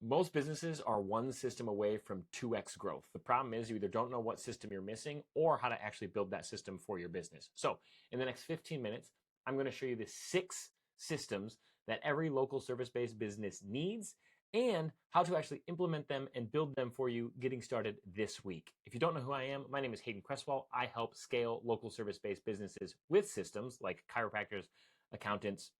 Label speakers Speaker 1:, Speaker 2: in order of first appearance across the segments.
Speaker 1: Most businesses are one system away from 2x growth. The problem is you either don't know what system you're missing or how to actually build that system for your business. So in the next 15 minutes, I'm going to show you the 6 systems that every local service-based business needs and how to actually implement them and build them for you getting started this week. If you don't know who I am, my name is Hayden Cresswell. I help scale local service-based businesses with systems like chiropractors, accountants,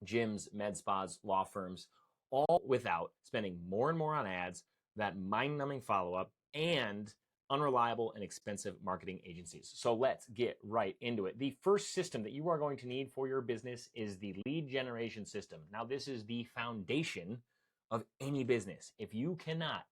Speaker 1: gyms, med spas, law firms, all without spending more and more on ads, that mind-numbing follow-up, and unreliable and expensive marketing agencies. So let's get right into it. The first system that you are going to need for your business is the lead generation system. Now, this is the foundation of any business. If you cannot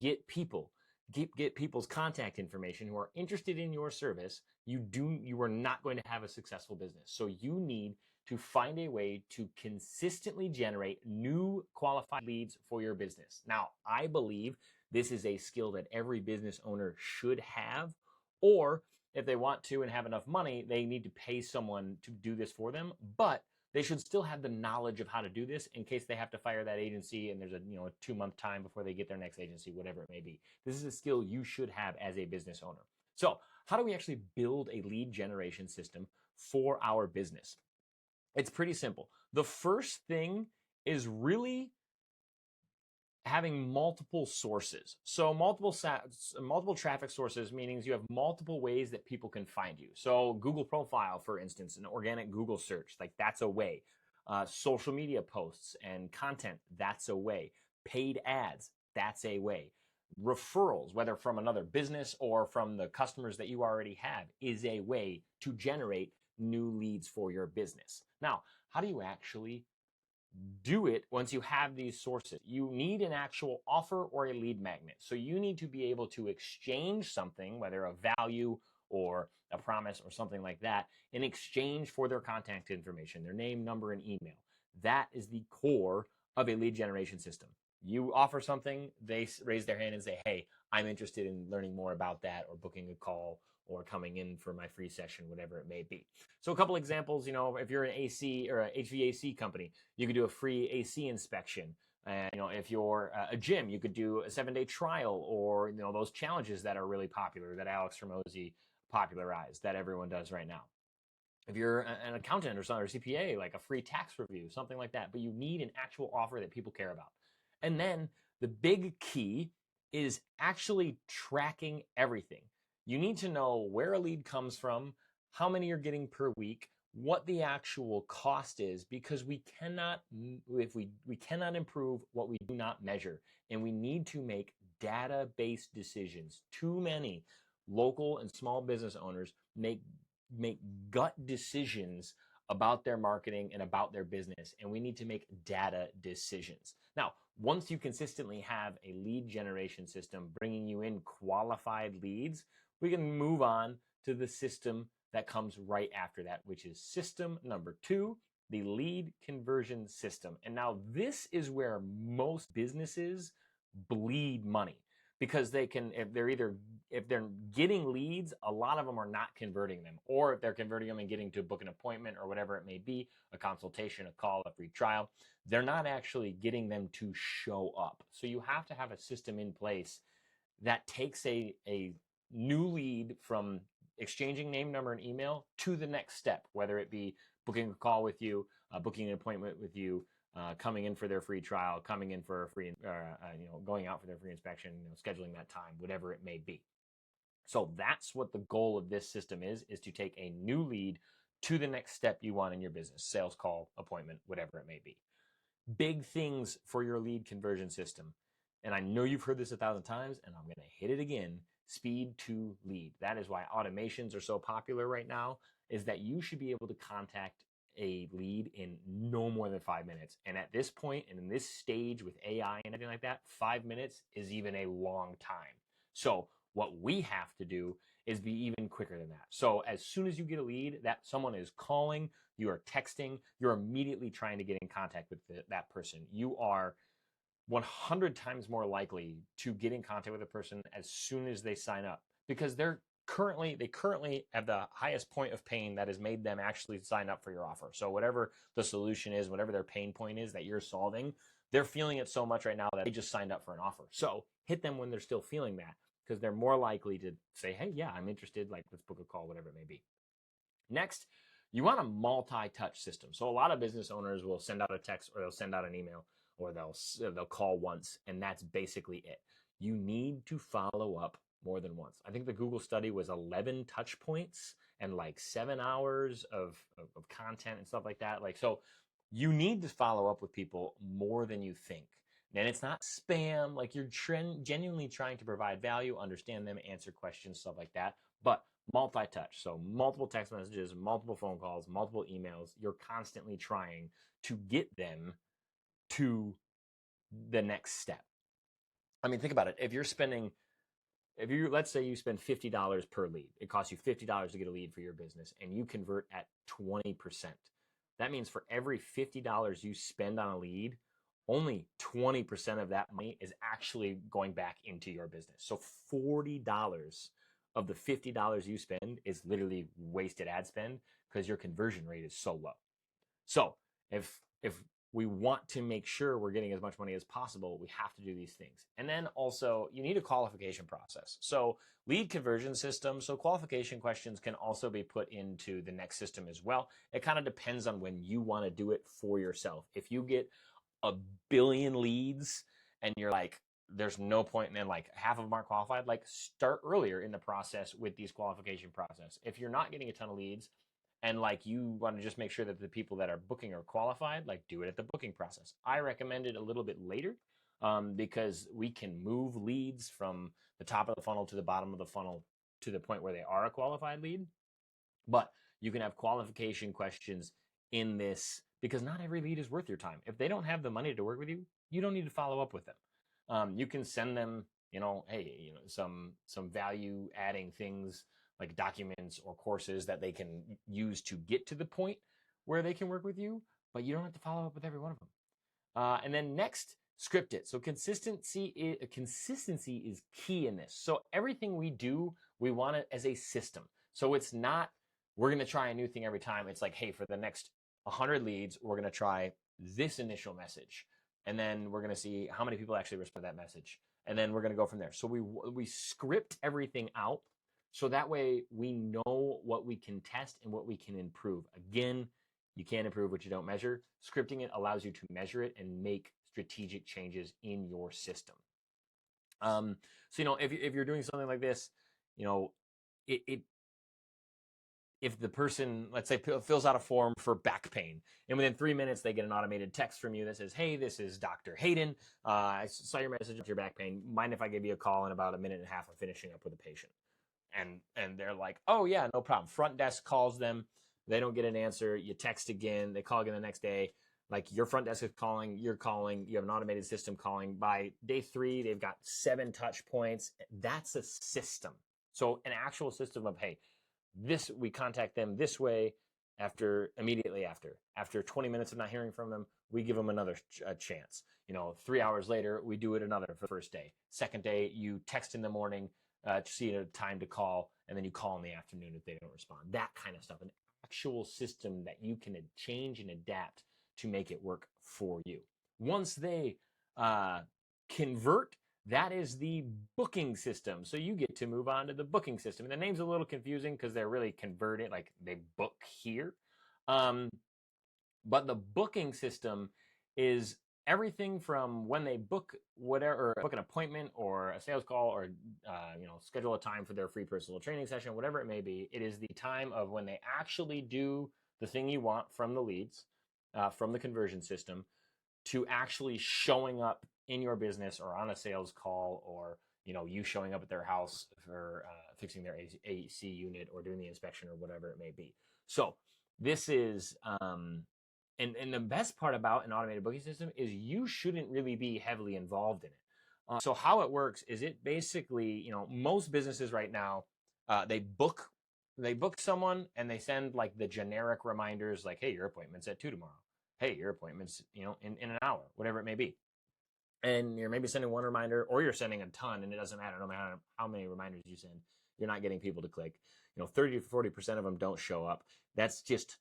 Speaker 1: get people's contact information who are interested in your service, you are not going to have a successful business. So you need to find a way to consistently generate new qualified leads for your business. Now, I believe this is a skill that every business owner should have, or if they want to and have enough money, they need to pay someone to do this for them, but they should still have the knowledge of how to do this in case they have to fire that agency and there's a 2-month time before they get their next agency, whatever it may be. This is a skill you should have as a business owner. So how do we actually build a lead generation system for our business? It's pretty simple. The first thing is really having multiple sources. So multiple traffic sources, meaning you have multiple ways that people can find you. So Google profile, for instance, an organic Google search, like that's a way. Social media posts and content, that's a way. Paid ads, that's a way. Referrals, whether from another business or from the customers that you already have, is a way to generate new leads for your business. Now, how do you actually do it once you have these sources? You need an actual offer or a lead magnet. So you need to be able to exchange something, whether a value or a promise or something like that, in exchange for their contact information, their name, number, and email. That is the core of a lead generation system. You offer something, they raise their hand and say, hey, I'm interested in learning more about that, or booking a call, or coming in for my free session, whatever it may be. So a couple examples, if you're an AC or a HVAC company, you could do a free AC inspection. And if you're a gym, you could do a 7-day trial, or those challenges that are really popular that Alex Hormozi popularized, that everyone does right now. If you're an accountant or CPA, like a free tax review, something like that. But you need an actual offer that people care about. And then the big key is actually tracking everything. You need to know where a lead comes from, how many you're getting per week, what the actual cost is, because we cannot improve what we do not measure. And we need to make data-based decisions. Too many local and small business owners make gut decisions about their marketing and about their business, and we need to make data decisions. Now, once you consistently have a lead generation system bringing you in qualified leads, we can move on to the system that comes right after that, which is system number 2, the lead conversion system. And now this is where most businesses bleed money, because they can, if they're getting leads, a lot of them are not converting them, or if they're converting them and getting to book an appointment or whatever it may be, a consultation, a call, a free trial, they're not actually getting them to show up. So you have to have a system in place that takes a new lead from exchanging name, number, and email to the next step, whether it be booking a call with you, booking an appointment with you, coming in for their free trial, coming in for a free, going out for their free inspection, scheduling that time, whatever it may be. So that's what the goal of this system is to take a new lead to the next step you want in your business, sales call, appointment, whatever it may be. Big things for your lead conversion system. And I know you've heard this 1,000 times, and I'm going to hit it again. Speed to lead. That is why automations are so popular right now, is that you should be able to contact a lead in no more than 5 minutes. And at this point, and in this stage with AI and everything like that, 5 minutes is even a long time. So what we have to do is be even quicker than that. So as soon as you get a lead that someone is calling, you are texting, you're immediately trying to get in contact with that person. You are 100 times more likely to get in contact with a person as soon as they sign up, because they currently have the highest point of pain that has made them actually sign up for your offer. So whatever the solution is, whatever their pain point is that you're solving, they're feeling it so much right now that they just signed up for an offer. So hit them when they're still feeling that, because they're more likely to say, hey, yeah, I'm interested. Like, let's book a call, whatever it may be. Next, you want a multi-touch system. So a lot of business owners will send out a text, or they'll send out an email, or they'll call once, and that's basically it. You need to follow up more than once. I think the Google study was 11 touch points and like 7 hours of content and stuff like that. Like, so you need to follow up with people more than you think. And it's not spam, like you're genuinely trying to provide value, understand them, answer questions, stuff like that. But multi-touch, so multiple text messages, multiple phone calls, multiple emails. You're constantly trying to get them to the next step. I mean, think about it. Let's say you spend $50 per lead, it costs you $50 to get a lead for your business, and you convert at 20%. That means for every $50 you spend on a lead, only 20% of that money is actually going back into your business. So $40 of the $50 you spend is literally wasted ad spend, because your conversion rate is so low. So if we want to make sure we're getting as much money as possible, we have to do these things. And then also, you need a qualification process. So lead conversion system, so qualification questions can also be put into the next system as well. It kind of depends on when you want to do it for yourself. If you get a billion leads and you're like, there's no point, and then like half of them aren't qualified, like start earlier in the process with these qualification process. If you're not getting a ton of leads, and like you want to just make sure that the people that are booking are qualified, like do it at the booking process. I recommend it a little bit later, because we can move leads from the top of the funnel to the bottom of the funnel to the point where they are a qualified lead. But you can have qualification questions in this, because not every lead is worth your time. If they don't have the money to work with you, you don't need to follow up with them. You can send them, hey, some value adding things like documents or courses that they can use to get to the point where they can work with you, but you don't have to follow up with every one of them. And then next, script it. So consistency is key in this. So everything we do, we want it as a system. So it's not, we're going to try a new thing every time. It's like, hey, for the next 100 leads, we're going to try this initial message. And then we're going to see how many people actually respond to that message. And then we're going to go from there. So we script everything out, so that way we know what we can test and what we can improve. Again, you can't improve what you don't measure. Scripting it allows you to measure it and make strategic changes in your system. So, if you're doing something like this, if the person, let's say, fills out a form for back pain, and within 3 minutes they get an automated text from you that says, hey, this is Dr. Hayden. I saw your message with your back pain. Mind if I give you a call in about a minute and a half? I'm finishing up with a patient. And they're like, oh yeah, no problem. Front desk calls them. They don't get an answer. You text again. They call again the next day. Like, your front desk is calling, you're calling, you have an automated system calling. By day 3, they've got 7 touch points. That's a system. So an actual system of, hey, we contact them this way, immediately after 20 minutes of not hearing from them, we give them another chance. 3 hours later, we do it another for the first day. Second day, you text in the morning, to see a time to call, and then you call in the afternoon if they don't respond. That kind of stuff. An actual system that you can change and adapt to make it work for you. Once they convert, that is the booking system. So you get to move on to the booking system. And the name's a little confusing because they're really converted, like they book here. But the booking system is everything from when they book whatever, or book an appointment or a sales call, or schedule a time for their free personal training session, whatever it may be. It is the time of when they actually do the thing you want from the leads, from the conversion system, to actually showing up in your business or on a sales call, or you showing up at their house for fixing their AC unit or doing the inspection or whatever it may be. So this is and the best part about an automated booking system is you shouldn't really be heavily involved in it. So how it works is, it basically, most businesses right now, they book someone and they send like the generic reminders, like, hey, your appointment's at 2 tomorrow. Hey, your appointment's in an hour, whatever it may be. And you're maybe sending one reminder, or you're sending a ton, and it doesn't matter. No matter how many reminders you send, you're not getting people to click. 30 to 40% of them don't show up. That's just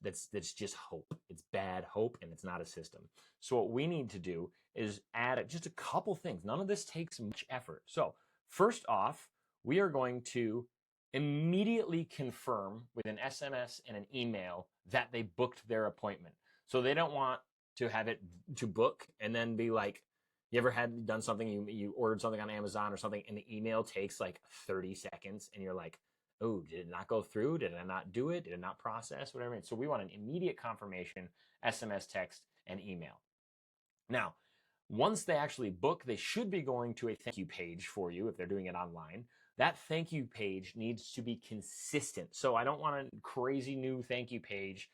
Speaker 1: hope. It's bad hope, and it's not a system. So what we need to do is add just a couple things. None of this takes much effort. So first off, we are going to immediately confirm with an SMS and an email that they booked their appointment. So they don't want to have it to book and then be like, you ever done something, you ordered something on Amazon or something, and the email takes like 30 seconds, and you're like, oh, did it not go through? Did I not do it? Did it not process? Whatever. So we want an immediate confirmation, SMS, text, and email. Now, once they actually book, they should be going to a thank you page for you if they're doing it online. That thank you page needs to be consistent. So I don't want a crazy new thank you page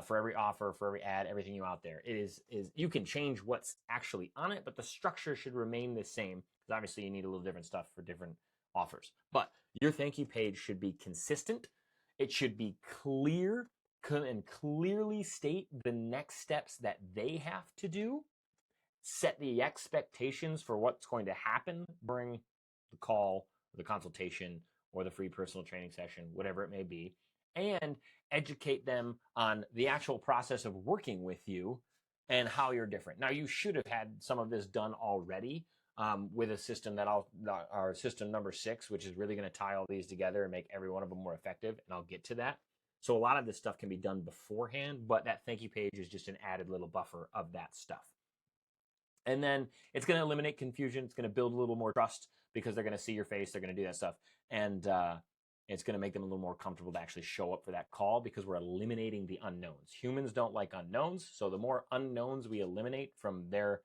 Speaker 1: for every offer, for every ad, everything you out there. It is you can change what's actually on it, but the structure should remain the same, because obviously you need a little different stuff for different offers. But your thank you page should be consistent. It should be clear and clearly state the next steps that they have to do. Set the expectations for what's going to happen during the call, the consultation, or the free personal training session, whatever it may be, and educate them on the actual process of working with you and how you're different. Now, you should have had some of this done already with a system our system number 6, which is really going to tie all these together and make every one of them more effective, and I'll get to that. So a lot of this stuff can be done beforehand, but that thank you page is just an added little buffer of that stuff. And then it's going to eliminate confusion. It's going to build a little more trust because they're going to see your face. They're going to do that stuff. And it's going to make them a little more comfortable to actually show up for that call, because we're eliminating the unknowns. Humans don't like unknowns. So the more unknowns we eliminate from their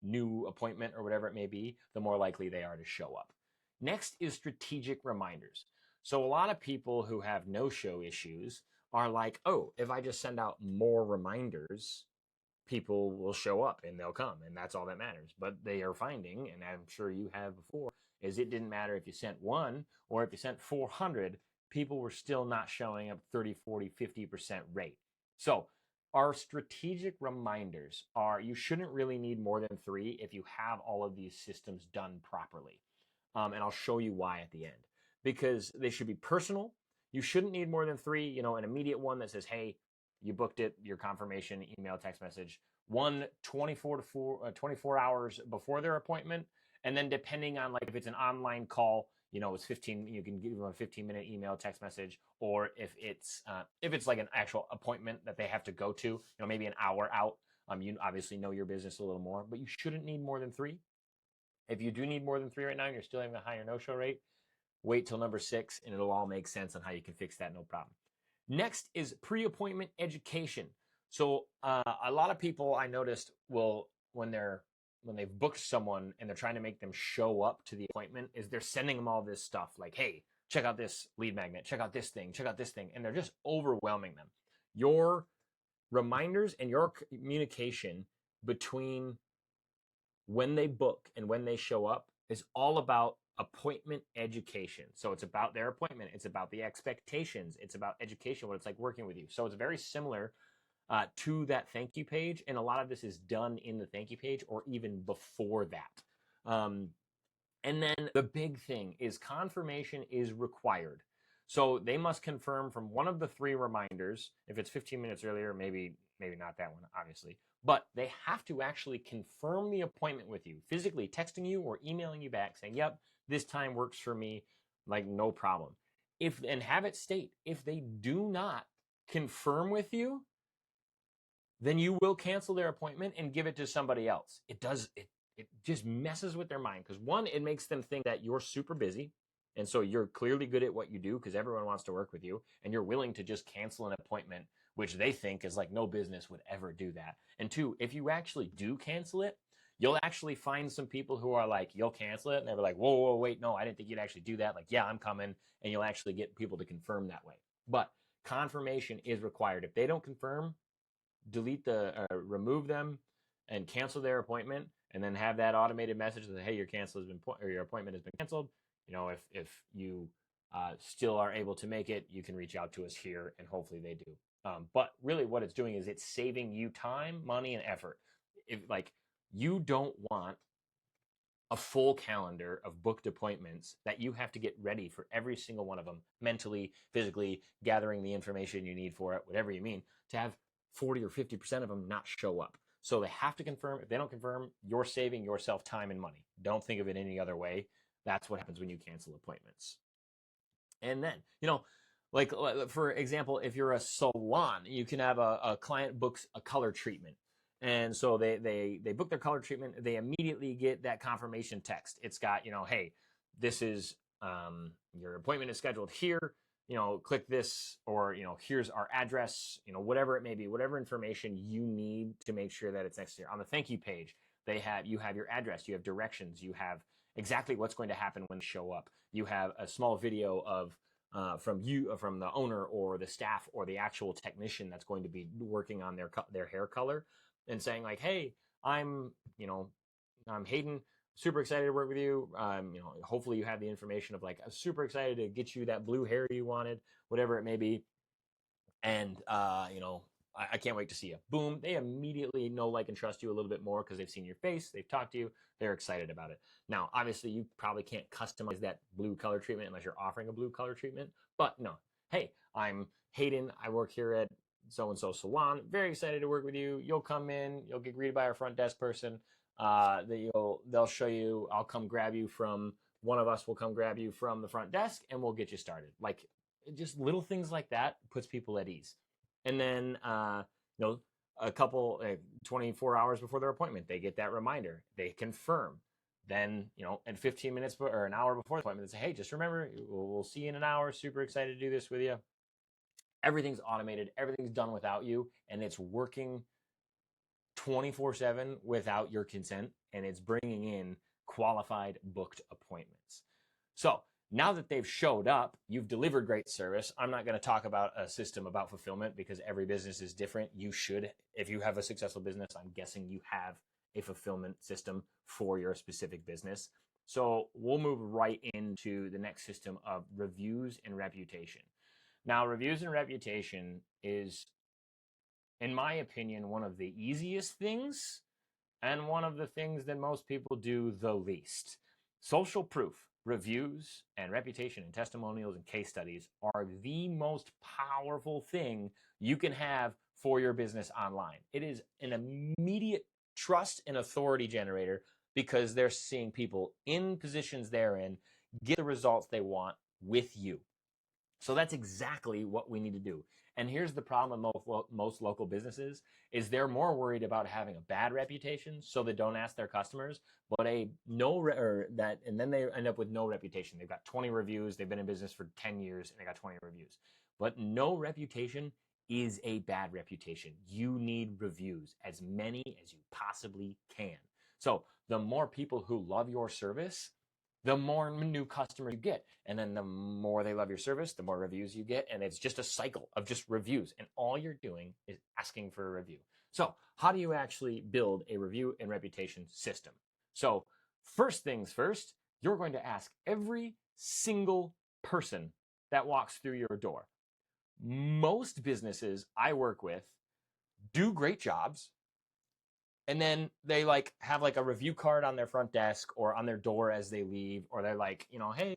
Speaker 1: new appointment or whatever it may be, the more likely they are to show up. Next is strategic reminders. So a lot of people who have no-show issues are like, oh, if I just send out more reminders, people will show up and they'll come, and that's all that matters. But they are finding, and I'm sure you have before, is it didn't matter if you sent 1 or if you sent 400, people were still not showing up 30, 40, 50% rate. So our strategic reminders are, you shouldn't really need more than 3 if you have all of these systems done properly. And I'll show you why at the end. Because they should be personal. You shouldn't need more than 3, an immediate one that says, hey, you booked it, your confirmation, email, text message, 24 hours before their appointment. And then depending on, like, if it's an online call, it's 15, you can give them a 15-minute email, text message, or if it's like an actual appointment that they have to go to, maybe an hour out, you obviously know your business a little more, but you shouldn't need more than 3. If you do need more than 3 right now and you're still having a higher no-show rate, wait till number 6 and it'll all make sense on how you can fix that, no problem. Next is pre-appointment education. So a lot of people, I noticed, will, when they've booked someone and they're trying to make them show up to the appointment, is they're sending them all this stuff like, hey, check out this lead magnet, check out this thing, and they're just overwhelming them. Your reminders and your communication between when they book and when they show up is all about appointment education. So it's about their appointment. It's about the expectations. It's about education, what it's like working with you. So it's very similar to that thank you page. And a lot of this is done in the thank you page or even before that. And then the big thing is confirmation is required. So they must confirm from one of the 3 reminders. If it's 15 minutes earlier, maybe not that one, obviously. But they have to actually confirm the appointment with you, physically texting you or emailing you back saying, yep, this time works for me, like no problem. And have it state, if they do not confirm with you, then you will cancel their appointment and give it to somebody else. It just messes with their mind, because 1, it makes them think that you're super busy. And so you're clearly good at what you do because everyone wants to work with you, and you're willing to just cancel an appointment, which they think is like no business would ever do that. And 2, if you actually do cancel it, you'll actually find some people who are like, you'll cancel it, and they're like, whoa, wait, no, I didn't think you'd actually do that. Like, yeah, I'm coming, and you'll actually get people to confirm that way. But confirmation is required. If they don't confirm, remove them and cancel their appointment, and then have that automated message that, hey, your appointment has been canceled. If you still are able to make it, you can reach out to us here, and hopefully they do. But really what it's doing is it's saving you time, money, and effort. You don't want a full calendar of booked appointments that you have to get ready for every single one of them, mentally, physically, gathering the information you need for it, whatever you mean, to have 40 or 50% of them not show up. So they have to confirm. If they don't confirm, you're saving yourself time and money. Don't think of it any other way. That's what happens when you cancel appointments. And then, like for example, if you're a salon, you can have a client books a color treatment. And so they book their color treatment. They immediately get that confirmation text. It's got, hey, this is your appointment is scheduled here. Click this, or here's our address. Whatever it may be, whatever information you need to make sure that it's next to you. On the thank you page, you have your address, you have directions, you have exactly what's going to happen when they show up. You have a small video of from the owner or the staff or the actual technician that's going to be working on their hair color, and saying like, hey, I'm Hayden, super excited to work with you. Hopefully you have the information of like, I'm super excited to get you that blue hair you wanted, whatever it may be. And, I can't wait to see you. Boom. They immediately know, like, and trust you a little bit more because they've seen your face. They've talked to you. They're excited about it. Now, obviously, you probably can't customize that blue color treatment unless you're offering a blue color treatment. But no, hey, I'm Hayden. I work here at so-and-so salon. Very excited to work with you. You'll come in. You'll get greeted by our front desk person. They'll show you. I'll come grab you from one of us. Will come grab you from the front desk, and we'll get you started. Like, just little things like that puts people at ease. And then, a couple 24 hours before their appointment, they get that reminder. They confirm. Then, in 15 minutes or an hour before the appointment, they say, hey, just remember, we'll see you in an hour. Super excited to do this with you. Everything's automated. Everything's done without you. And it's working 24/7 without your consent. And it's bringing in qualified booked appointments. So now that they've showed up, you've delivered great service. I'm not going to talk about a system about fulfillment because every business is different. You should, if you have a successful business, I'm guessing you have a fulfillment system for your specific business. So we'll move right into the next system of reviews and reputation. Now, reviews and reputation is, in my opinion, one of the easiest things and one of the things that most people do the least. Social proof, reviews, and reputation and testimonials and case studies are the most powerful thing you can have for your business online. It is an immediate trust and authority generator because they're seeing people in positions they're in get the results they want with you. So that's exactly what we need to do. And here's the problem with most local businesses is they're more worried about having a bad reputation, so they don't ask their customers, but and then they end up with no reputation. They've got 20 reviews. They've been in business for 10 years and they got 20 reviews. But no reputation is a bad reputation. You need reviews, as many as you possibly can. So the more people who love your service, the more new customers you get. And then the more they love your service, the more reviews you get. And it's just a cycle of just reviews. And all you're doing is asking for a review. So how do you actually build a review and reputation system? So first things first, you're going to ask every single person that walks through your door. Most businesses I work with do great jobs. And then they have a review card on their front desk or on their door as they leave, or they're like, hey,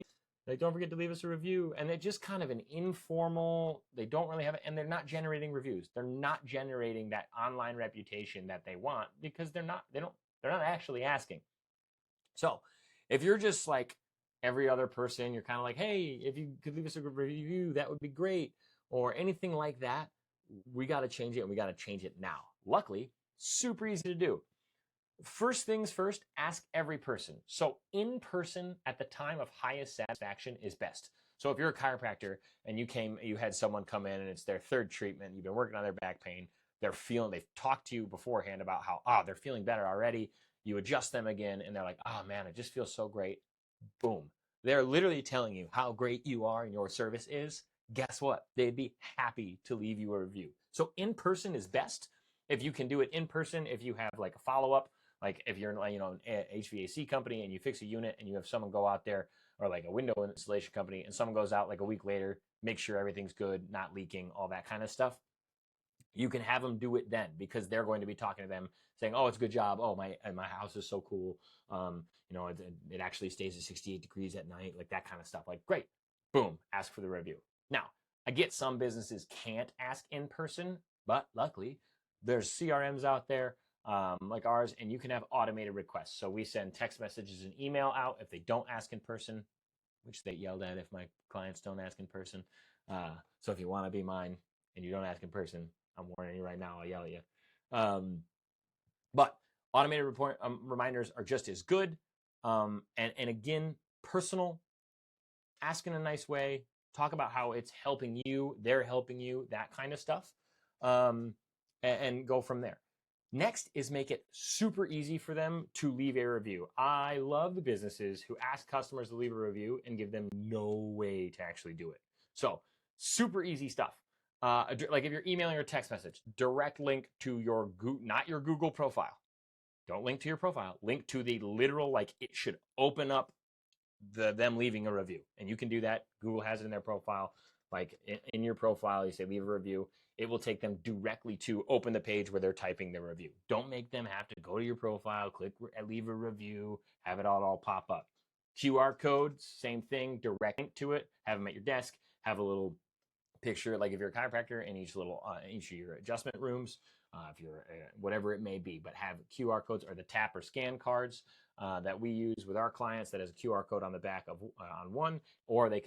Speaker 1: don't forget to leave us a review. And they're just kind of an informal, they don't really have it, and they're not generating reviews. They're not generating that online reputation that they want because they're not actually asking. So if you're just like every other person, you're kind of like, hey, if you could leave us a review, that would be great, or anything like that, we got to change it, and we got to change it now. Luckily, super easy to do. First things first, ask every person. So in person at the time of highest satisfaction is best. So if you're a chiropractor and you had someone come in and it's their third treatment, you've been working on their back pain, they've talked to you beforehand about how, they're feeling better already. You adjust them again and they're like, oh man, it just feels so great. Boom. They're literally telling you how great you are and your service is. Guess what? They'd be happy to leave you a review. So in person is best. If you can do it in person, if you have like a follow-up, like if you're an HVAC company and you fix a unit and you have someone go out there, or like a window installation company and someone goes out like a week later, make sure everything's good, not leaking, all that kind of stuff. you can have them do it then, because they're going to be talking to them saying, oh, it's a good job. Oh, my house is so cool. It actually stays at 68 degrees at night, like that kind of stuff. Like, great. Boom, ask for the review. Now, I get some businesses can't ask in person, but luckily there's CRMs out there like ours, and you can have automated requests. So we send text messages and email out if they don't ask in person, which they yelled at if my clients don't ask in person. So if you want to be mine and you don't ask in person, I'm warning you right now, I'll yell at you. But automated reminders are just as good. And again, personal, ask in a nice way, talk about how it's helping you, they're helping you, that kind of stuff, and go from there. Next is make it super easy for them to leave a review. I love the businesses who ask customers to leave a review and give them no way to actually do it. So super easy stuff. Like if you're emailing or text message, direct link to your not your Google profile. Don't link to your profile. Link to the literal, like it should open up them leaving a review. And you can do that. Google has it in their profile. Like in your profile, you say leave a review. It will take them directly to open the page where they're typing their review. Don't make them have to go to your profile, click leave a review, have it all pop up. QR codes, same thing, direct link to it, have them at your desk, have a little picture, like if you're a chiropractor, in each of your adjustment rooms, if you're whatever it may be, but have QR codes or the tap or scan cards that we use with our clients that has a QR code on the back of on one, or the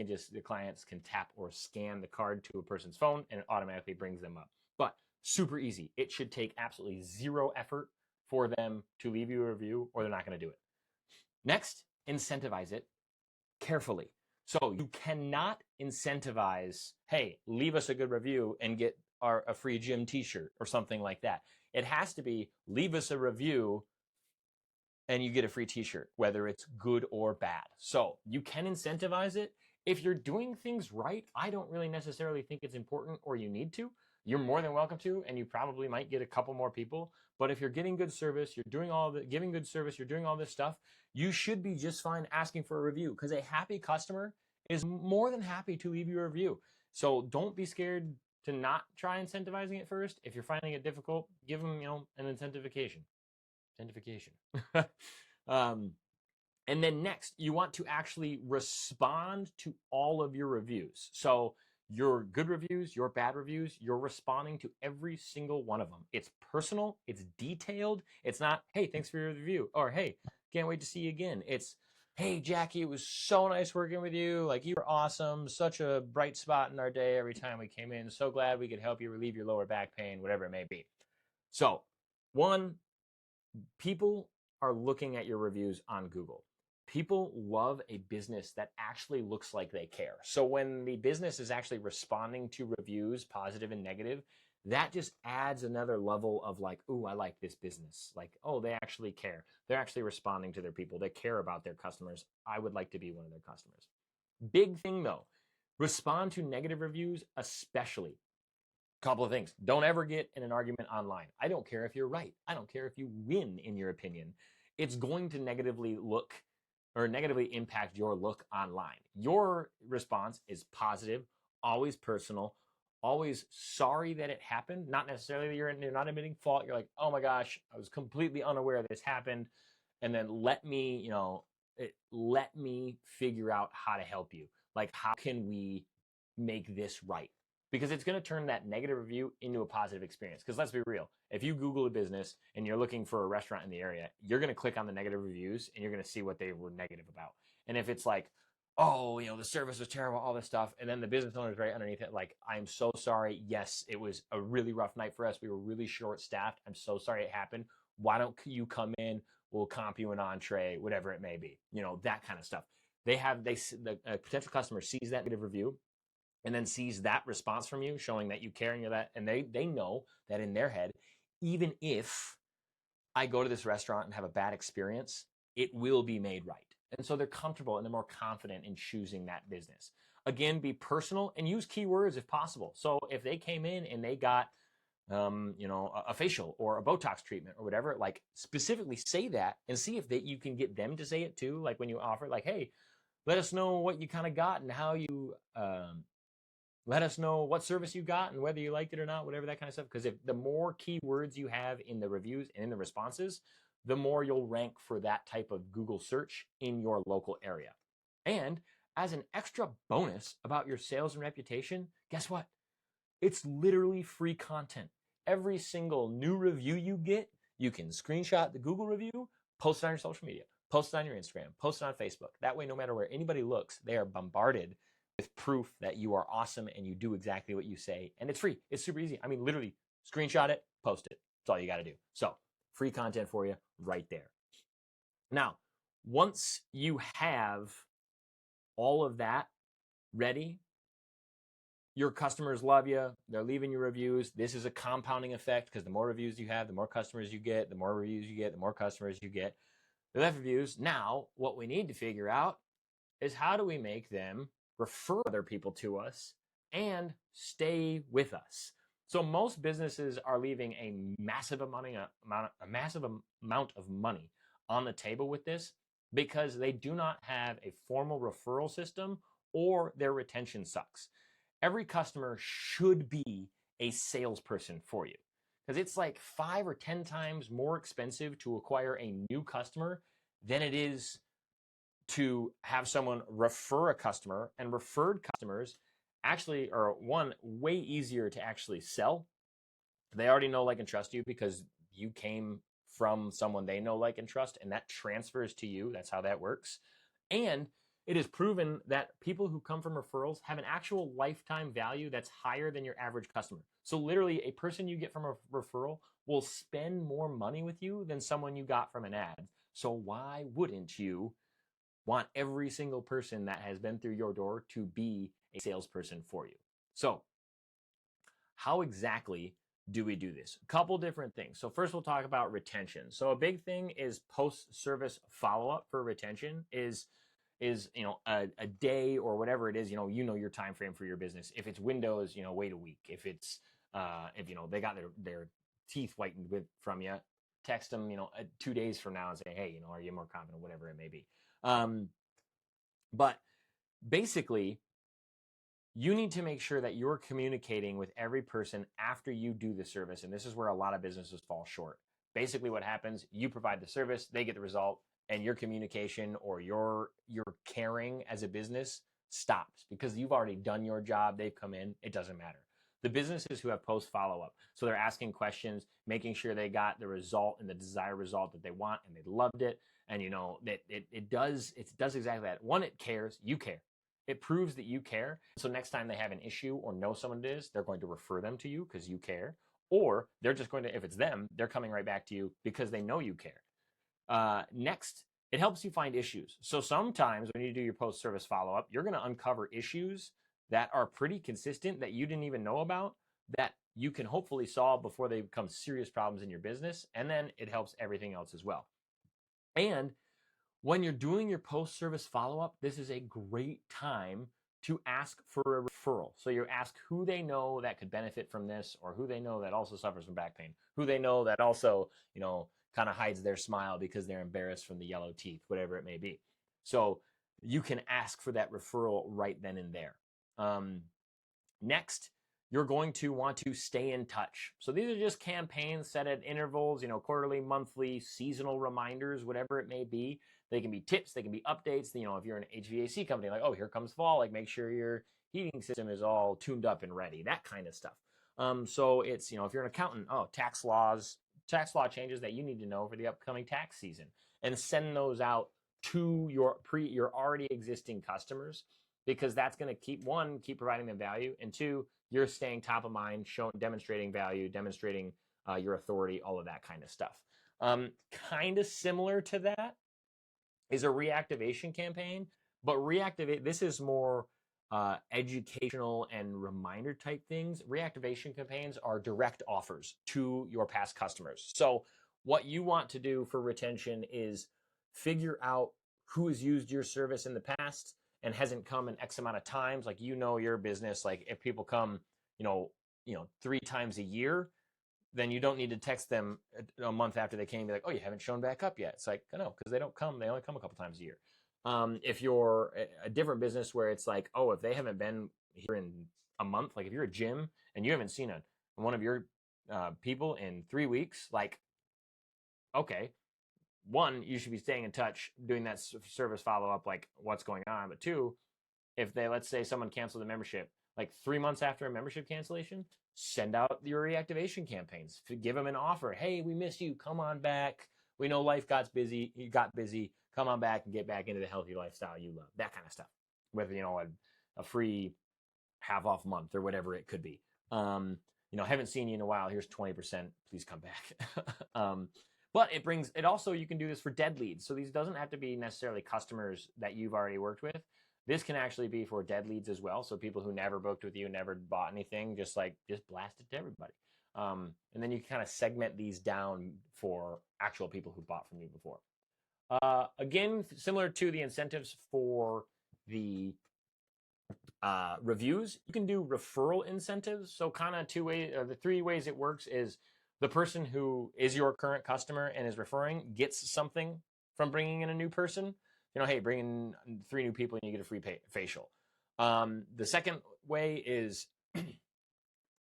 Speaker 1: clients can tap or scan the card to a person's phone and it automatically brings them up. But super easy. It should take absolutely zero effort for them to leave you a review, or they're not going to do it. Next, incentivize it carefully. So you cannot incentivize, hey, leave us a good review and get a free gym t-shirt or something like that. It has to be, leave us a review and you get a free t-shirt, whether it's good or bad. So you can incentivize it. If you're doing things right, I don't really necessarily think it's important or you need to. You're more than welcome to, and you probably might get a couple more people. But if you're getting good service, giving good service, you're doing all this stuff, you should be just fine asking for a review, because a happy customer is more than happy to leave you a review. So don't be scared to not try incentivizing it first. If you're finding it difficult, give them, an incentivication. And then next, you want to actually respond to all of your reviews. So your good reviews, your bad reviews, you're responding to every single one of them. It's personal, it's detailed. It's not, hey, thanks for your review, or hey, can't wait to see you again. It's, hey, Jackie, it was so nice working with you. Like, you were awesome. Such a bright spot in our day every time we came in. So glad we could help you relieve your lower back pain, whatever it may be. So, one, people are looking at your reviews on Google. People love a business that actually looks like they care. So when the business is actually responding to reviews, positive and negative, that just adds another level of like, ooh, I like this business. Like, oh, they actually care. They're actually responding to their people. They care about their customers. I would like to be one of their customers. Big thing though, respond to negative reviews, especially. Couple of things. Don't ever get in an argument online. I don't care if you're right. I don't care if you win in your opinion. It's going to negatively impact your look online. Your response is positive, always personal, always sorry that it happened. Not necessarily you're not admitting fault. You're like, oh my gosh, I was completely unaware this happened. And then let me figure out how to help you. Like, how can we make this right? Because it's going to turn that negative review into a positive experience. Because let's be real, if you Google a business and you're looking for a restaurant in the area, you're going to click on the negative reviews and you're going to see what they were negative about. And if it's like, oh, the service was terrible, all this stuff, and then the business owner is right underneath it, like, I'm so sorry. Yes, it was a really rough night for us. We were really short-staffed. I'm so sorry it happened. Why don't you come in? We'll comp you an entree, whatever it may be. That kind of stuff. The potential customer sees that negative review and then sees that response from you showing that you care and you're that, and they know that in their head, even if I go to this restaurant and have a bad experience, it will be made right. And so they're comfortable and they're more confident in choosing that business. Again, be personal and use keywords if possible. So if they came in and they got a facial or a Botox treatment or whatever, like, specifically say that and see if you can get them to say it too. Like when you offer, like, hey, let us know what you kind of got and how you Let us know what service you got and whether you liked it or not, whatever that kind of stuff. Because if the more keywords you have in the reviews and in the responses, the more you'll rank for that type of Google search in your local area. And as an extra bonus about your sales and reputation, guess what? It's literally free content. Every single new review you get, you can screenshot the Google review, post it on your social media, post it on your Instagram, post it on Facebook. That way, no matter where anybody looks, they are bombarded with proof that you are awesome and you do exactly what you say. And it's free. It's super easy. I mean, literally, screenshot it, post it. That's all you got to do. So, free content for you right there. Now, once you have all of that ready, your customers love you. They're leaving you reviews. This is a compounding effect because the more reviews you have, the more customers you get, the more reviews you get, the more customers you get. They left reviews. Now, what we need to figure out is how do we make them refer other people to us and stay with us? So most businesses are leaving a massive amount of money on the table with this because they do not have a formal referral system or their retention sucks. Every customer should be a salesperson for you because it's like 5 or 10 times more expensive to acquire a new customer than it is to have someone refer a customer, and referred customers actually are way easier to actually sell. They already know, like, and trust you because you came from someone they know, like, and trust, and that transfers to you. That's how that works. And it is proven that people who come from referrals have an actual lifetime value that's higher than your average customer. So literally, a person you get from a referral will spend more money with you than someone you got from an ad. So why wouldn't you want every single person that has been through your door to be a salesperson for you? So how exactly do we do this? A couple different things. So first we'll talk about retention. So a big thing is post-service follow-up for retention is a day or whatever it is, your time frame for your business. If it's Windows, wait a week. If it's if they got their teeth whitened from you, text them 2 days from now and say, hey, are you more confident, whatever it may be. But basically, you need to make sure that you're communicating with every person after you do the service. And this is where a lot of businesses fall short. Basically what happens, you provide the service, they get the result, and your communication or your caring as a business stops because you've already done your job. They've come in. It doesn't matter. The businesses who have post follow-up, so they're asking questions, making sure they got the result and the desired result that they want, and they loved it. And that it does exactly that. One, it cares. You care. It proves that you care. So next time they have an issue or know someone it is, they're going to refer them to you because you care. Or they're just going to, if it's them, they're coming right back to you because they know you care. Next, it helps you find issues. So sometimes when you do your post-service follow-up, you're going to uncover issues that are pretty consistent that you didn't even know about that you can hopefully solve before they become serious problems in your business. And then it helps everything else as well. And when you're doing your post-service follow-up, this is a great time to ask for a referral. So you ask who they know that could benefit from this, or who they know that also suffers from back pain, who they know that also, kind of hides their smile because they're embarrassed from the yellow teeth, whatever it may be. So you can ask for that referral right then and there. Next, you're going to want to stay in touch. So these are just campaigns set at intervals, quarterly, monthly, seasonal reminders, whatever it may be. They can be tips, they can be updates. If you're an HVAC company, like, oh, here comes fall, like make sure your heating system is all tuned up and ready, that kind of stuff. So it's, if you're an accountant, tax law changes that you need to know for the upcoming tax season, and send those out to your already existing customers, because that's going to keep providing them value, and two, you're staying top of mind, demonstrating value, demonstrating your authority, all of that kind of stuff. Kind of similar to that is a reactivation campaign, but this is more educational and reminder type things. Reactivation campaigns are direct offers to your past customers. So what you want to do for retention is figure out who has used your service in the past and hasn't come in X amount of times. Like, your business, like if people come, 3 times a year, then you don't need to text them a month after they came, be like, oh, you haven't shown back up yet. It's like, no, because they don't come. They only come a couple times a year. If you're a different business where it's like, oh, if they haven't been here in a month, like if you're a gym and you haven't seen one of your people in 3 weeks, like, okay, one, you should be staying in touch, doing that service follow up, like what's going on. But two, if they, let's say someone canceled the membership, like 3 months after a membership cancellation, send out your reactivation campaigns. Give them an offer. Hey, we miss you. Come on back. We know life got busy. You got busy. Come on back and get back into the healthy lifestyle you love. That kind of stuff. With, a free half off month or whatever it could be. Haven't seen you in a while. Here's 20%. Please come back. But it also, you can do this for dead leads. So these doesn't have to be necessarily customers that you've already worked with. This can actually be for dead leads as well. So people who never booked with you, never bought anything, just blast it to everybody. And then you can kind of segment these down for actual people who bought from you before. Again, similar to the incentives for the reviews, you can do referral incentives. So kind of the 3 ways it works is the person who is your current customer and is referring gets something from bringing in a new person. Hey, bring in 3 new people and you get a free facial. The second way is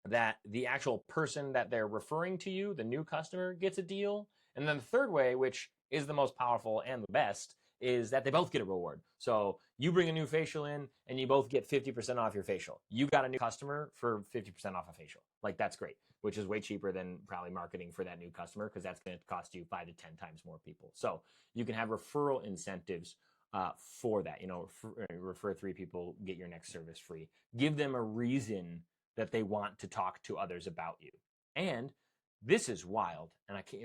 Speaker 1: that the actual person that they're referring to you, the new customer, gets a deal. And then the third way, which is the most powerful and the best, is that they both get a reward. So you bring a new facial in and you both get 50% off your facial. You got a new customer for 50% off a facial. Like, that's great, which is way cheaper than probably marketing for that new customer, because that's going to cost you 5 to 10 times more people. So you can have referral incentives for that. Refer 3 people, get your next service free. Give them a reason that they want to talk to others about you. And this is wild. And I can't,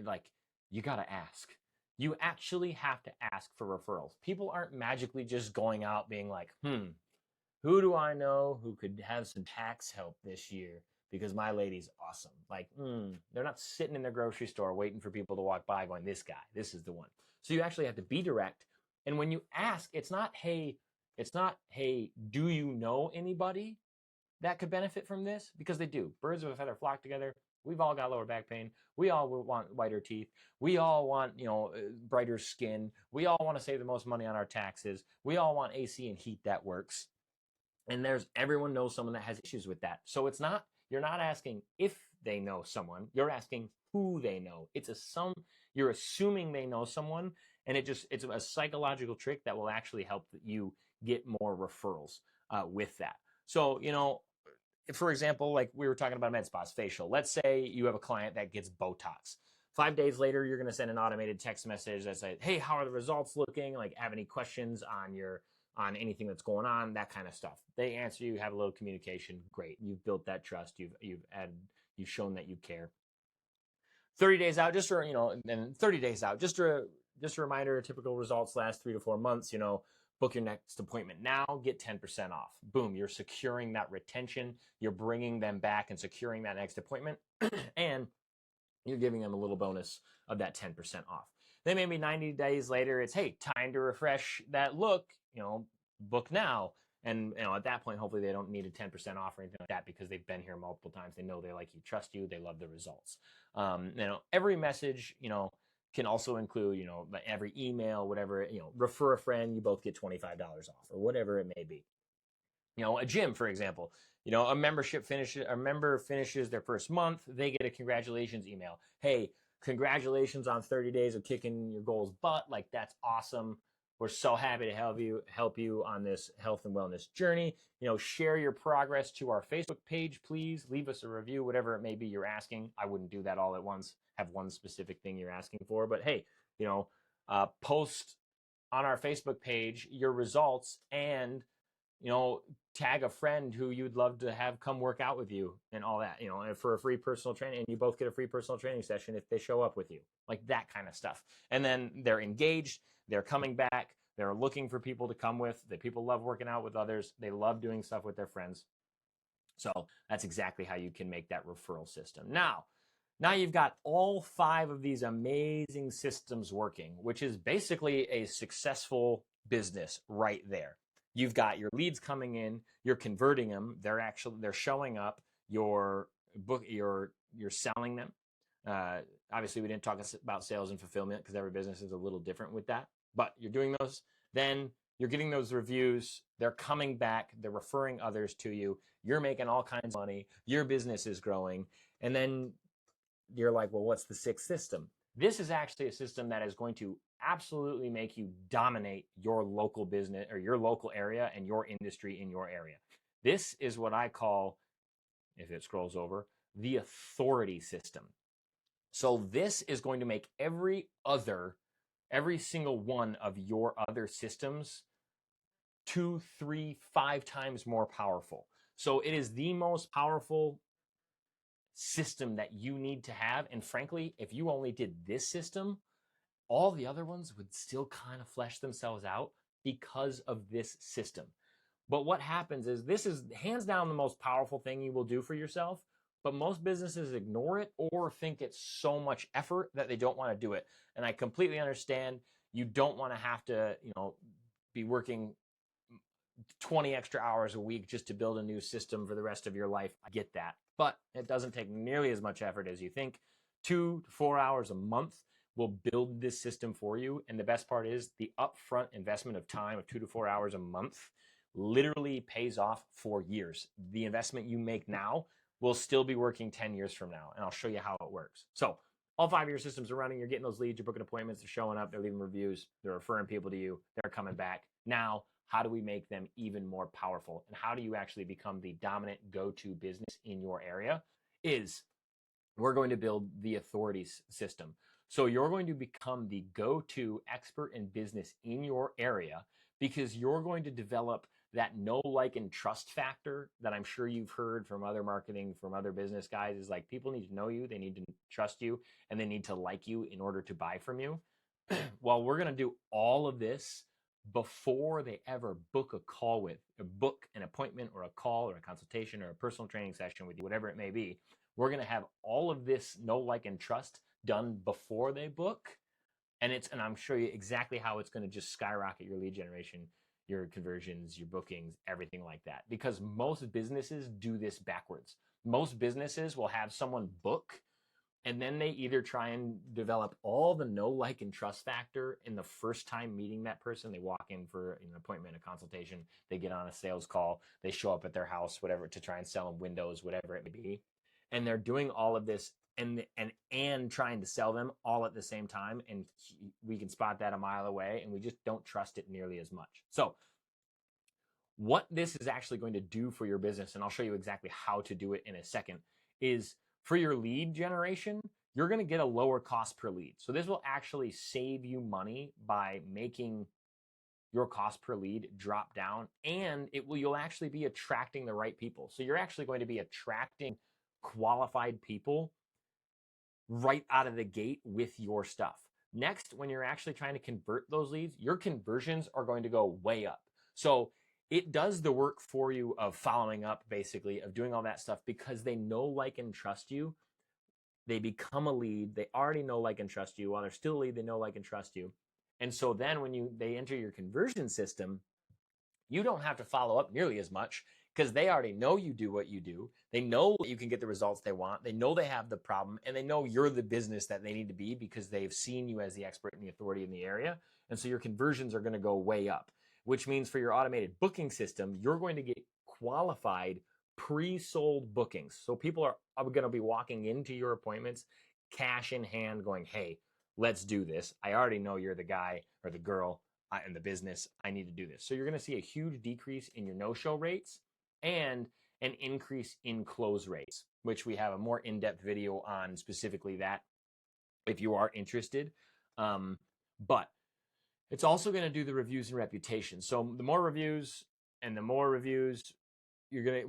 Speaker 1: you got to ask. You actually have to ask for referrals. People aren't magically just going out being like, who do I know who could have some tax help this year because my lady's awesome? They're not sitting in their grocery store waiting for people to walk by going, this guy, this is the one. So you actually have to be direct. And when you ask, it's not, hey, do you know anybody that could benefit from this? Because they do. Birds of a feather flock together. We've all got lower back pain. We all want whiter teeth. We all want, brighter skin. We all want to save the most money on our taxes. We all want AC and heat that works. And everyone knows someone that has issues with that. So you're not asking if they know someone. You're asking who they know. You're assuming they know someone, and it's a psychological trick that will actually help you get more referrals with that. So, for example, like we were talking about med spas, facial. Let's say you have a client that gets Botox. 5 days later, you're going to send an automated text message that says, hey, how are the results looking? Like, have any questions on anything that's going on, that kind of stuff. They answer you, have a little communication. Great. You've built that trust. You've shown that you care. 30 days out, and 30 days out, just a reminder, typical results last 3 to 4 months, book your next appointment now, get 10% off. Boom, you're securing that retention. You're bringing them back and securing that next appointment. And you're giving them a little bonus of that 10% off. Then maybe 90 days later, it's, hey, time to refresh that look, book now. And at that point, hopefully they don't need a 10% off or anything like that, because they've been here multiple times. They know they like you, trust you, they love the results. Every message, can also include, every email, whatever, refer a friend, you both get $25 off, or whatever it may be. A gym, for example, a member finishes their first month, they get a congratulations email. Hey, congratulations on 30 days of kicking your goals butt. Like, that's awesome. We're so happy to help you on this health and wellness journey. Share your progress to our Facebook page, please. Leave us a review, whatever it may be you're asking. I wouldn't do that all at once. Have one specific thing you're asking for, but hey, post on our Facebook page your results, and tag a friend who you'd love to have come work out with you and all that, and for a free personal training, and you both get a free personal training session if they show up with you, like that kind of stuff. And then they're engaged, they're coming back, they're looking for people to come with. The people love working out with others. They love doing stuff with their friends. So that's exactly how you can make that referral system. Now you've got all 5 of these amazing systems working, which is basically a successful business right there. You've got your leads coming in, you're converting them, they're showing up, you're selling them. Obviously, we didn't talk about sales and fulfillment because every business is a little different with that, but you're doing those. Then you're getting those reviews, they're coming back, they're referring others to you, you're making all kinds of money, your business is growing, and then you're like, well, what's the sixth system? This is actually a system that is going to absolutely make you dominate your local business or your local area and your industry in your area. This is what I call, if it scrolls over, the authority system. So this is going to make every single one of your other systems 2, 3, 5 times more powerful. So it is the most powerful system that you need to have. And frankly, if you only did this system, all the other ones would still kind of flesh themselves out because of this system. But what happens is this is hands down the most powerful thing you will do for yourself. But most businesses ignore it or think it's so much effort that they don't want to do it. And I completely understand you don't want to have to, be working 20 extra hours a week just to build a new system for the rest of your life. I get that. But it doesn't take nearly as much effort as you think. 2 to 4 hours a month will build this system for you. And the best part is the upfront investment of time of 2 to 4 hours a month literally pays off for years. The investment you make now will still be working 10 years from now. And I'll show you how it works. So all 5 of your systems are running. You're getting those leads. You're booking appointments. They're showing up. They're leaving reviews. They're referring people to you. They're coming back. Now, how do we make them even more powerful? And how do you actually become the dominant go-to business in your area? We're going to build the authority system. So you're going to become the go-to expert in business in your area because you're going to develop that know, like, and trust factor that I'm sure you've heard from other marketing, from other business guys, is like people need to know you, they need to trust you, and they need to like you in order to buy from you. Well, we're going to do all of this before they ever book a call book an appointment or a call or a consultation or a personal training session with you, whatever it may be. We're going to have all of this know, like, and trust done before they book. And I'm sure you exactly how it's going to just skyrocket your lead generation, your conversions, your bookings, everything like that. Because most businesses do this backwards. Most businesses will have someone book, and then they either try and develop all the know, like, and trust factor in the first time meeting that person. They walk in for an appointment, a consultation, they get on a sales call, they show up at their house, whatever, to try and sell them windows, whatever it may be. And they're doing all of this and trying to sell them all at the same time. And we can spot that a mile away, and we just don't trust it nearly as much. So what this is actually going to do for your business, and I'll show you exactly how to do it in a second, is for your lead generation, you're going to get a lower cost per lead. So this will actually save you money by making your cost per lead drop down, and you'll actually be attracting the right people. So you're actually going to be attracting qualified people right out of the gate with your stuff. Next, when you're actually trying to convert those leads, your conversions are going to go way up. So it does the work for you of following up, basically, of doing all that stuff, because they know, like, and trust you. They become a lead. They already know, like, and trust you. While they're still a lead, they know, like, and trust you. And so then when they enter your conversion system, you don't have to follow up nearly as much because they already know you do what you do. They know you can get the results they want. They know they have the problem, and they know you're the business that they need to be because they've seen you as the expert and the authority in the area. And so your conversions are going to go way up, which means for your automated booking system, you're going to get qualified pre-sold bookings. So people are going to be walking into your appointments, cash in hand, going, hey, let's do this. I already know you're the guy or the girl in the business. I need to do this. So you're going to see a huge decrease in your no-show rates and an increase in close rates, which we have a more in-depth video on specifically that if you are interested. But it's also going to do the reviews and reputation. So the more reviews you're going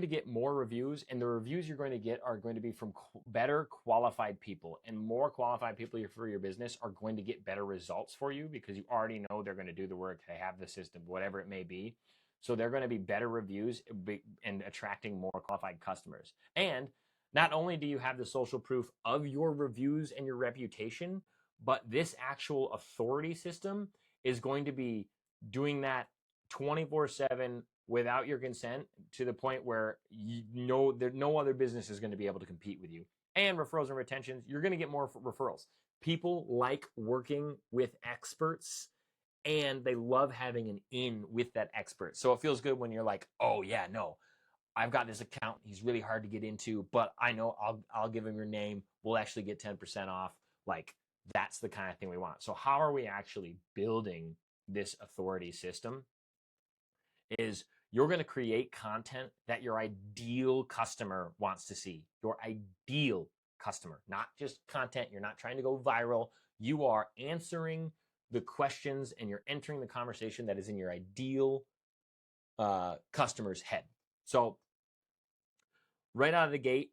Speaker 1: to get more reviews, and the reviews you're going to get are going to be from better qualified people, and more qualified people for your business are going to get better results for you because you already know they're going to do the work. They have the system, whatever it may be. So they're going to be better reviews and attracting more qualified customers. And not only do you have the social proof of your reviews and your reputation, but this actual authority system is going to be doing that 24/7 without your consent, to the point where no other business is going to be able to compete with you. And referrals and retentions, you're going to get more referrals. People like working with experts and they love having an in with that expert. So it feels good when you're like, oh yeah, no, I've got this account. He's really hard to get into, but I know I'll give him your name. We'll actually get 10% off. Like, that's the kind of thing we want. So how are we actually building this authority system? Is you're going to create content that your ideal customer wants to see. Your ideal customer, not just content. You're not trying to go viral. You are answering the questions and you're entering the conversation that is in your ideal customer's head. So right out of the gate,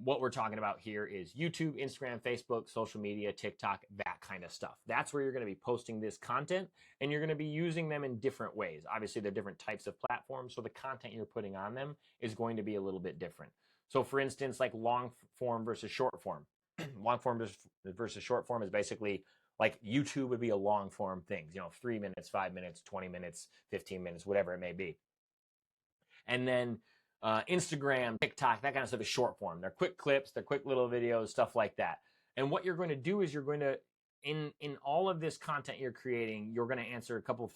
Speaker 1: what we're talking about here is YouTube, Instagram, Facebook, social media, TikTok, that kind of stuff. That's where you're going to be posting this content, and you're going to be using them in different ways. Obviously, they're different types of platforms, so the content you're putting on them is going to be a little bit different. So for instance, like long form versus short form. Long form versus short form is basically like YouTube would be a long form thing, 3 minutes, 5 minutes, 20 minutes, 15 minutes, whatever it may be. And then Instagram, TikTok, that kind of stuff is short form. They're quick clips, they're quick little videos, stuff like that. And what you're going to do is you're going to, in all of this content you're creating, you're going to answer a couple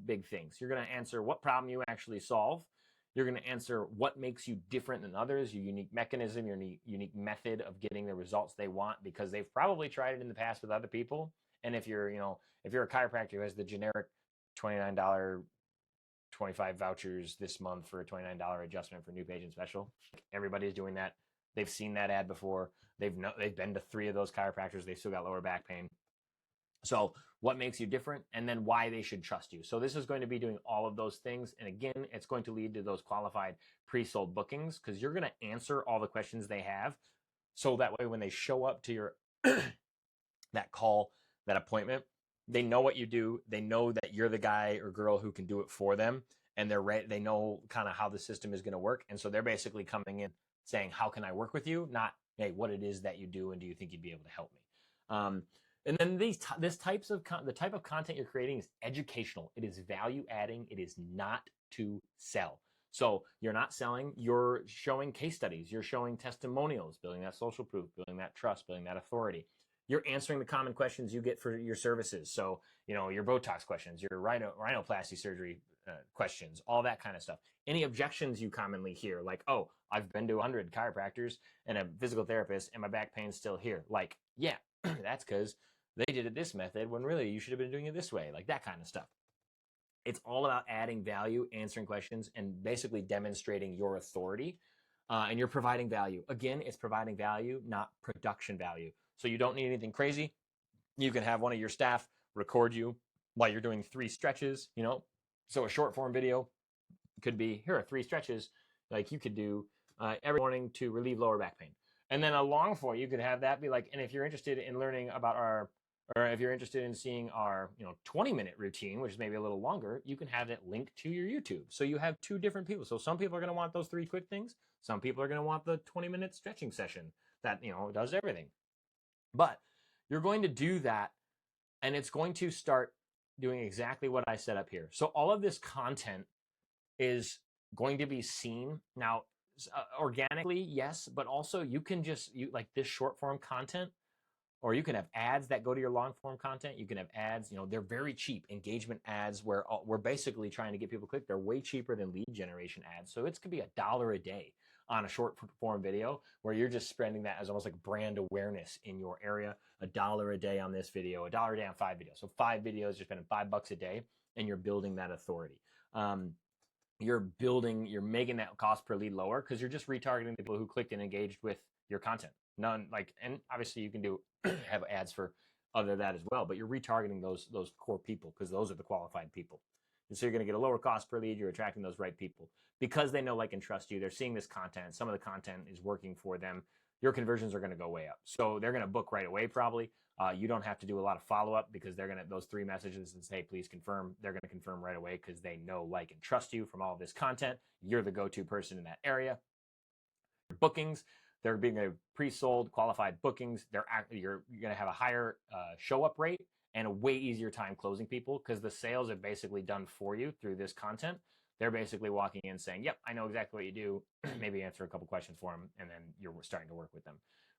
Speaker 1: big things. You're going to answer what problem you actually solve. You're going to answer what makes you different than others, your unique mechanism, your unique method of getting the results they want, because they've probably tried it in the past with other people. And if you're a chiropractor who has the generic $29 25 vouchers this month for a $29 adjustment for new patient special, everybody's doing that. They've seen that ad before. They've been to 3 of those chiropractors. They've still got lower back pain. So what makes you different, and then why they should trust you. So this is going to be doing all of those things. And again, it's going to lead to those qualified pre-sold bookings, because you're going to answer all the questions they have. So that way, when they show up to your that call, that appointment, they know what you do. They know that you're the guy or girl who can do it for them, and they know kind of how the system is going to work. And so they're basically coming in saying, how can I work with you? Not, hey, what it is that you do, and do you think you'd be able to help me? And then the type of content you're creating is educational. It is value adding. It is not to sell. So you're not selling, you're showing case studies, you're showing testimonials, building that social proof, building that trust, building that authority. You're answering the common questions you get for your services. So, your Botox questions, your rhinoplasty surgery questions, all that kind of stuff. Any objections you commonly hear, like, oh, I've been to 100 chiropractors and a physical therapist and my back pain's still here. Like, yeah, that's because they did it this method when really you should have been doing it this way. Like, that kind of stuff. It's all about adding value, answering questions, and basically demonstrating your authority. And you're providing value. Again, it's providing value, not production value. So you don't need anything crazy. You can have one of your staff record you while you're doing 3 stretches, So a short form video could be, here are 3 stretches like you could do every morning to relieve lower back pain. And then a long form, you could have that be like, and if you're interested in learning about or if you're interested in seeing our 20-minute routine, which is maybe a little longer, you can have it linked to your YouTube. So you have 2 different people. So some people are going to want those 3 quick things. Some people are going to want the 20-minute stretching session that does everything. But you're going to do that, and it's going to start doing exactly what I set up here. So all of this content is going to be seen now organically, yes, but also you can like this short form content, or you can have ads that go to your long form content. You can have ads, they're very cheap engagement ads where we're basically trying to get people to click. They're way cheaper than lead generation ads. So it's could be $1 a day on a short form video where you're just spending that as almost like brand awareness in your area. $1 a day on this video, $1 a day on 5 videos. So 5 videos, you're spending $5 a day, and you're building that authority. You're making that cost per lead lower because you're just retargeting the people who clicked and engaged with your content. And obviously you can have ads for other that as well, but you're retargeting those core people because those are the qualified people. And so you're going to get a lower cost per lead. You're attracting those right people because they know, like, and trust you. They're seeing this content. Some of the content is working for them. Your conversions are going to go way up. So they're going to book right away probably. You don't have to do a lot of follow-up because they're going to, those 3 messages and say, hey, please confirm. They're going to confirm right away because they know, like, and trust you from all of this content. You're the go-to person in that area. Bookings, they're being a pre-sold qualified bookings. You're going to have a higher show-up rate and a way easier time closing people because the sales are basically done for you through this content. They're basically walking in saying, yep, I know exactly what you do. Maybe answer a couple questions for them, and then you're starting to work with them.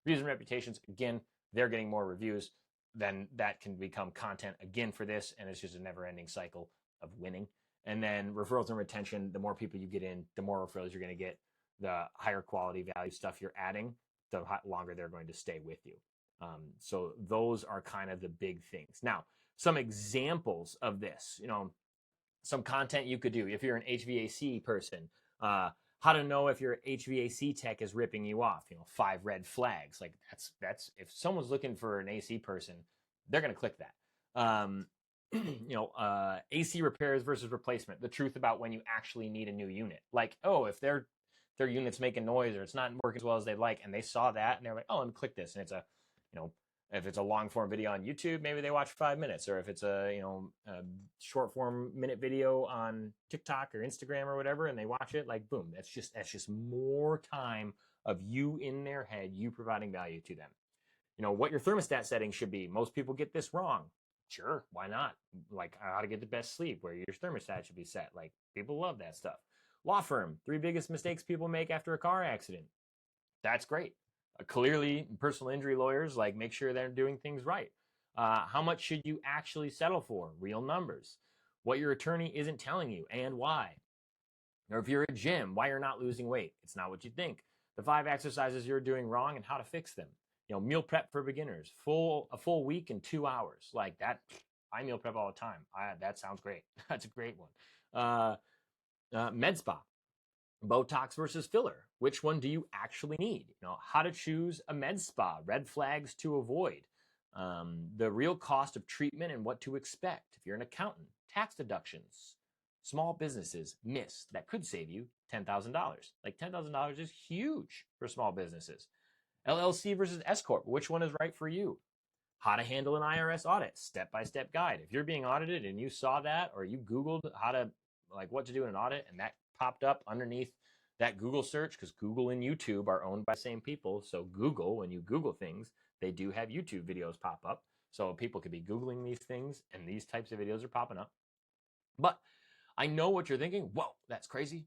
Speaker 1: Reviews and reputations, again, they're getting more reviews. then that can become content again for this, and it's just a never-ending cycle of winning. And then referrals and retention, the more people you get in, the more referrals you're going to get, the higher quality value stuff you're adding, the longer they're going to stay with you. So those are kind of the big things. Now, some examples of this, some content you could do if you're an HVAC person, how to know if your HVAC tech is ripping you off, 5 red flags. Like that's if someone's looking for an AC person, they're going to click that. AC repairs versus replacement, the truth about when you actually need a new unit. Like, oh, if their unit's making noise or it's not working as well as they'd like, and they saw that and they're like, oh, let me click this. And it's if it's a long form video on YouTube, maybe they watch 5 minutes, or if it's a short form minute video on TikTok or Instagram or whatever, and they watch it, like boom, that's just more time of you in their head, you providing value to them. What your thermostat setting should be. Most people get this wrong. Sure, why not? Like how to get the best sleep, where your thermostat should be set. Like people love that stuff. Law firm, 3 biggest mistakes people make after a car accident. That's great. Clearly, personal injury lawyers, like, make sure they're doing things right. How much should you actually settle for? Real numbers. What your attorney isn't telling you and why. Or if you're a gym, why you're not losing weight. It's not what you think. The 5 exercises you're doing wrong and how to fix them. Meal prep for beginners. A full week in 2 hours. Like that, I meal prep all the time. That sounds great. That's a great one. Med spa. Botox versus filler. Which one do you actually need? How to choose a med spa, red flags to avoid, the real cost of treatment and what to expect. If you're an accountant, tax deductions, small businesses miss that could save you $10,000. Like $10,000 is huge for small businesses. LLC versus S Corp. Which one is right for you? How to handle an IRS audit, step-by-step guide. If you're being audited and you saw that, or you Googled what to do in an audit, and that popped up underneath that Google search, because Google and YouTube are owned by the same people. So Google, when you Google things, they do have YouTube videos pop up. So people could be Googling these things and these types of videos are popping up. But I know what you're thinking. Whoa, that's crazy.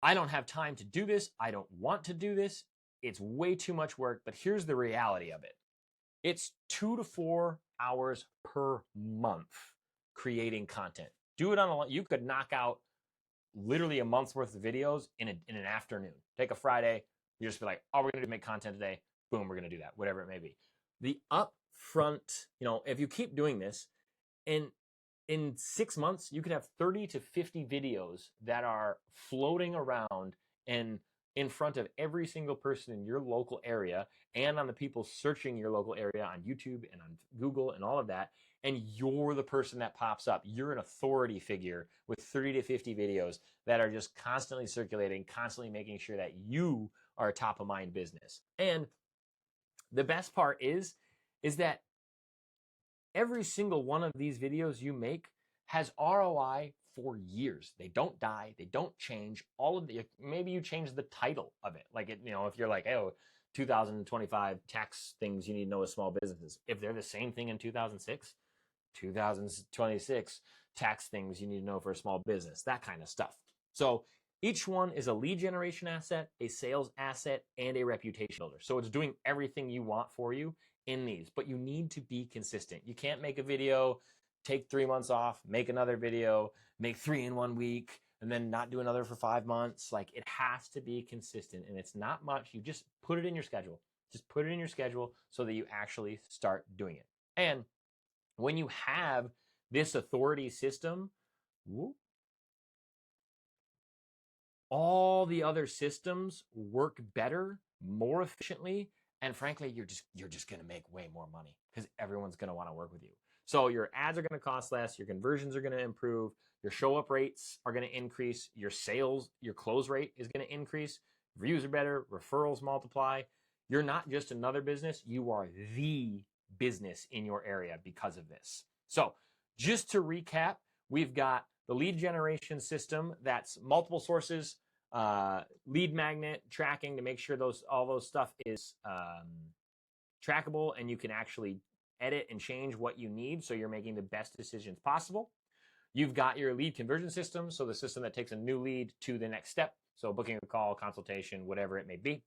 Speaker 1: I don't have time to do this. I don't want to do this. It's way too much work. But here's the reality of it. It's 2 to 4 hours per month creating content. Do it you could knock out literally a month's worth of videos in an afternoon. Take a Friday, you just be like, oh, we're going to make content today. Boom, we're going to do that, whatever it may be. The upfront, if you keep doing this, in 6 months, you could have 30 to 50 videos that are floating around and in front of every single person in your local area and on the people searching your local area on YouTube and on Google and all of that. And you're the person that pops up. You're an authority figure with 30 to 50 videos that are just constantly circulating, constantly making sure that you are a top of mind business. And the best part is that every single one of these videos you make has ROI for years. They don't die. They don't change. Maybe you change the title of it. Like if you're like, oh, 2025 tax things you need to know as small businesses. If they're the same thing in 2006, 2026 tax things you need to know for a small business, that kind of stuff. So each one is a lead generation asset, a sales asset, and a reputation builder. So it's doing everything you want for you in these, but you need to be consistent. You can't make a video, take 3 months off, make another video, make 3 in 1 week, and then not do another for 5 months. Like, it has to be consistent, and it's not much. You just put it in your schedule. Just put it in your schedule so that you actually start doing it. And when you have this authority system, all the other systems work better, more efficiently, and frankly, you're just going to make way more money because everyone's going to want to work with you. So your ads are going to cost less, your conversions are going to improve, your show up rates are going to increase, your close rate is going to increase, views are better, referrals multiply. You're not just another business, you are the business in your area because of this. So just to recap, we've got the lead generation system that's multiple sources, lead magnet tracking to make sure all those stuff is trackable, and you can actually edit and change what you need so you're making the best decisions possible. You've got your lead conversion system, so the system that takes a new lead to the next step, so booking a call, consultation, whatever it may be.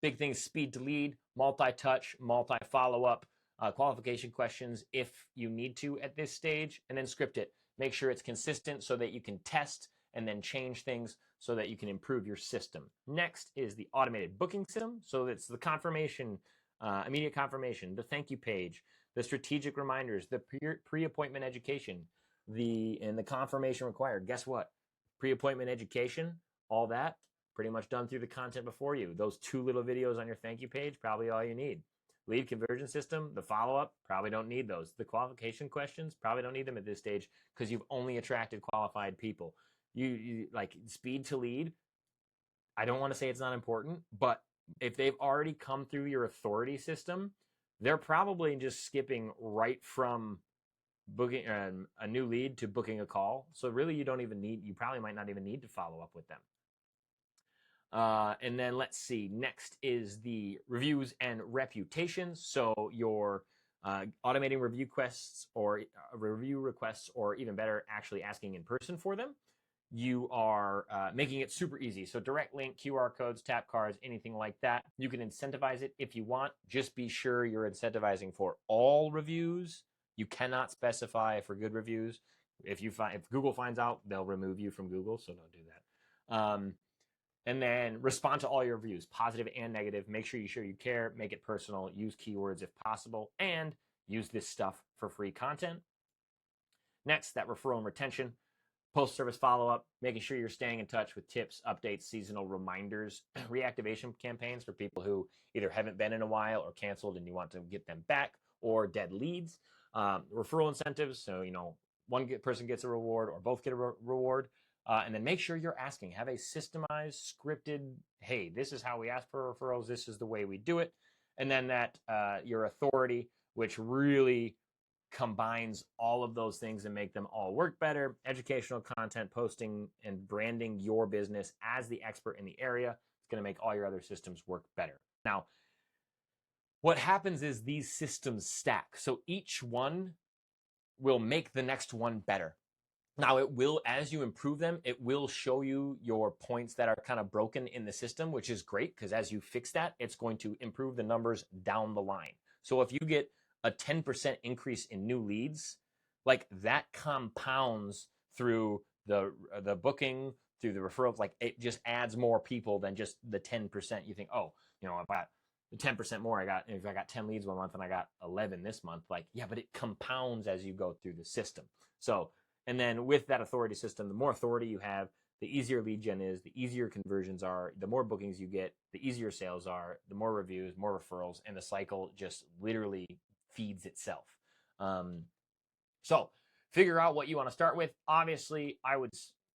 Speaker 1: Big things: speed to lead, multi-touch, multi-follow-up, qualification questions if you need to at this stage, and then script it. Make sure it's consistent so that you can test and then change things so that you can improve your system. Next is the automated booking system. So it's the confirmation, immediate confirmation, the thank you page, the strategic reminders, the pre-appointment education, and the confirmation required. Guess what? Pre-appointment education, all that, pretty much done through the content before you. Those 2 little videos on your thank you page, probably all you need. Lead conversion system, the follow-up, probably don't need those. The qualification questions, probably don't need them at this stage because you've only attracted qualified people. You like speed to lead. I don't want to say it's not important, but if they've already come through your authority system, they're probably just skipping right from booking a new lead to booking a call. So really you probably might not even need to follow up with them. And then let's see, next is the reviews and reputations. So your automating review requests, or even better, actually asking in person for them. You are making it super easy. So direct link, QR codes, tap cards, anything like that. You can incentivize it if you want. Just be sure you're incentivizing for all reviews. You cannot specify for good reviews. If Google finds out, they'll remove you from Google, so don't do that. And then respond to all your reviews, positive and negative. Make sure you care, make it personal, use keywords if possible, and use this stuff for free content. Next, that referral and retention. Post-service follow-up, making sure you're staying in touch with tips, updates, seasonal reminders, reactivation campaigns for people who either haven't been in a while or canceled and you want to get them back, or dead leads. Referral incentives, so one person gets a reward or both get a reward. And then make sure you're asking. Have a systemized, scripted, hey, this is how we ask for referrals, this is the way we do it. And then that your authority, which really combines all of those things and make them all work better. Educational content, posting, and branding your business as the expert in the area. It's going to make all your other systems work better. Now, what happens is these systems stack. So each one will make the next one better. Now, it will, as you improve them, it will show you your points that are kind of broken in the system, which is great because as you fix that, it's going to improve the numbers down the line. So if you get a 10% increase in new leads, like that compounds through the booking, through the referrals, like it just adds more people than just the 10%. You think, oh, if I got the 10% more, if I got 10 leads one month and I got 11 this month, like, yeah, but it compounds as you go through the system. So, and then with that authority system, the more authority you have, the easier lead gen is, the easier conversions are, the more bookings you get, the easier sales are, the more reviews, more referrals, and the cycle just literally feeds itself. So figure out what you want to start with. Obviously,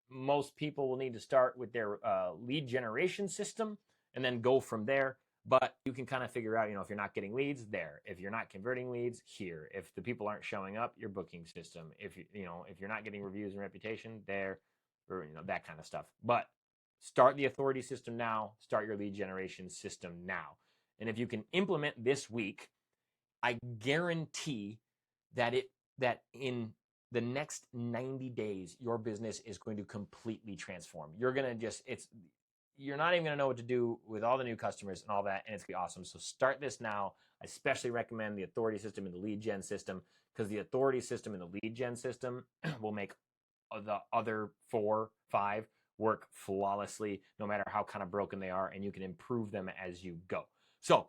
Speaker 1: most people will need to start with their lead generation system and then go from there. But you can kind of figure out, if you're not getting leads, there. If you're not converting leads, here. If the people aren't showing up, your booking system. If you're not getting reviews and reputation, there, or that kind of stuff. But start the authority system now. Start your lead generation system now. And if you can implement this week, I guarantee that in the next 90 days, your business is going to completely transform. You're not even gonna know what to do with all the new customers and all that, and it's gonna be awesome. So start this now. I especially recommend the authority system and the lead gen system, because the authority system and the lead gen system will make the other 4, 5 work flawlessly, no matter how kind of broken they are, and you can improve them as you go. So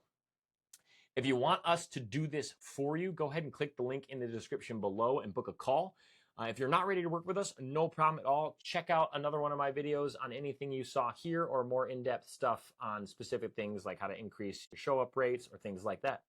Speaker 1: if you want us to do this for you, go ahead and click the link in the description below and book a call. If you're not ready to work with us, no problem at all. Check out another one of my videos on anything you saw here, or more in-depth stuff on specific things like how to increase your show-up rates or things like that.